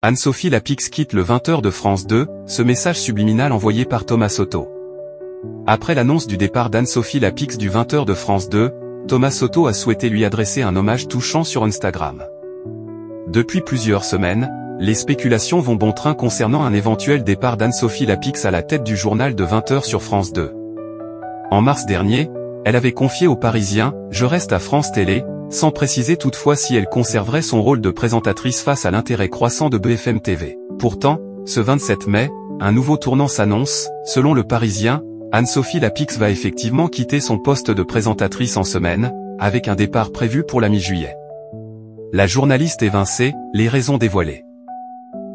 Anne-Sophie Lapix quitte le 20h de France 2, ce message subliminal envoyé par Thomas Soto. Après l'annonce du départ d'Anne-Sophie Lapix du 20h de France 2, Thomas Soto a souhaité lui adresser un hommage touchant sur Instagram. Depuis plusieurs semaines, les spéculations vont bon train concernant un éventuel départ d'Anne-Sophie Lapix à la tête du journal de 20h sur France 2. En mars dernier, elle avait confié aux Parisiens « Je reste à France Télé », sans préciser toutefois si elle conserverait son rôle de présentatrice face à l'intérêt croissant de BFM TV. Pourtant, ce 27 mai, un nouveau tournant s'annonce. Selon le Parisien, Anne-Sophie Lapix va effectivement quitter son poste de présentatrice en semaine, avec un départ prévu pour la mi-juillet. La journaliste évincée, les raisons dévoilées.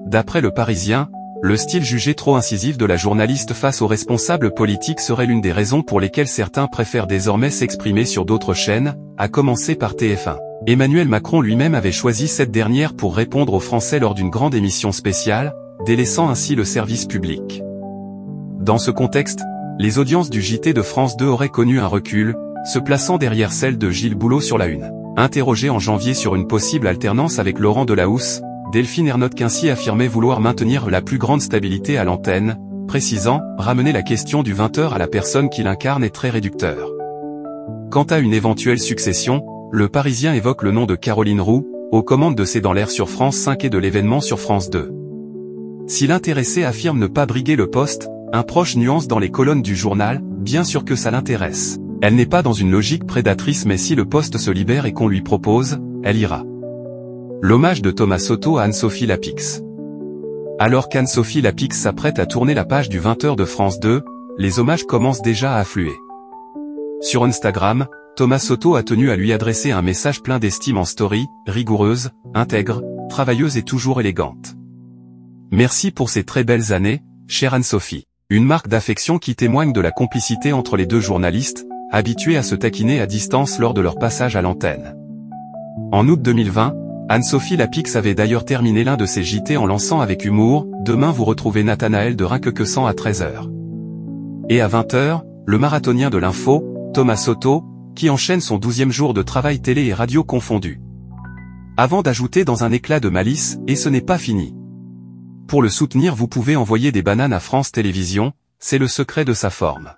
D'après le Parisien, le style jugé trop incisif de la journaliste face aux responsables politiques serait l'une des raisons pour lesquelles certains préfèrent désormais s'exprimer sur d'autres chaînes, à commencer par TF1. Emmanuel Macron lui-même avait choisi cette dernière pour répondre aux Français lors d'une grande émission spéciale, délaissant ainsi le service public. Dans ce contexte, les audiences du JT de France 2 auraient connu un recul, se plaçant derrière celle de Gilles Boulot sur la Une. Interrogée en janvier sur une possible alternance avec Laurent Delahousse, Delphine Ernotte-Quincy affirmait vouloir maintenir la plus grande stabilité à l'antenne, précisant « Ramener la question du 20h à la personne qui l'incarne est très réducteur ». Quant à une éventuelle succession, le Parisien évoque le nom de Caroline Roux, aux commandes de C'est dans l'air sur France 5 et de l'événement sur France 2. Si l'intéressé affirme ne pas briguer le poste, un proche nuance dans les colonnes du journal, bien sûr que ça l'intéresse. Elle n'est pas dans une logique prédatrice, mais si le poste se libère et qu'on lui propose, elle ira. L'hommage de Thomas Soto à Anne-Sophie Lapix. Alors qu'Anne-Sophie Lapix s'apprête à tourner la page du 20h de France 2, les hommages commencent déjà à affluer. Sur Instagram, Thomas Soto a tenu à lui adresser un message plein d'estime en story, rigoureuse, intègre, travailleuse et toujours élégante. Merci pour ces très belles années, chère Anne-Sophie. Une marque d'affection qui témoigne de la complicité entre les deux journalistes, habitués à se taquiner à distance lors de leur passage à l'antenne. En août 2020, Anne-Sophie Lapix avait d'ailleurs terminé l'un de ses JT en lançant avec humour « Demain vous retrouvez Nathanaël de Rinquequescent à 13h ». Et à 20h, le marathonien de l'info, Thomas Soto, qui enchaîne son 12e jour de travail télé et radio confondu. Avant d'ajouter dans un éclat de malice « Et ce n'est pas fini ». Pour le soutenir, vous pouvez envoyer des bananes à France Télévisions, c'est le secret de sa forme.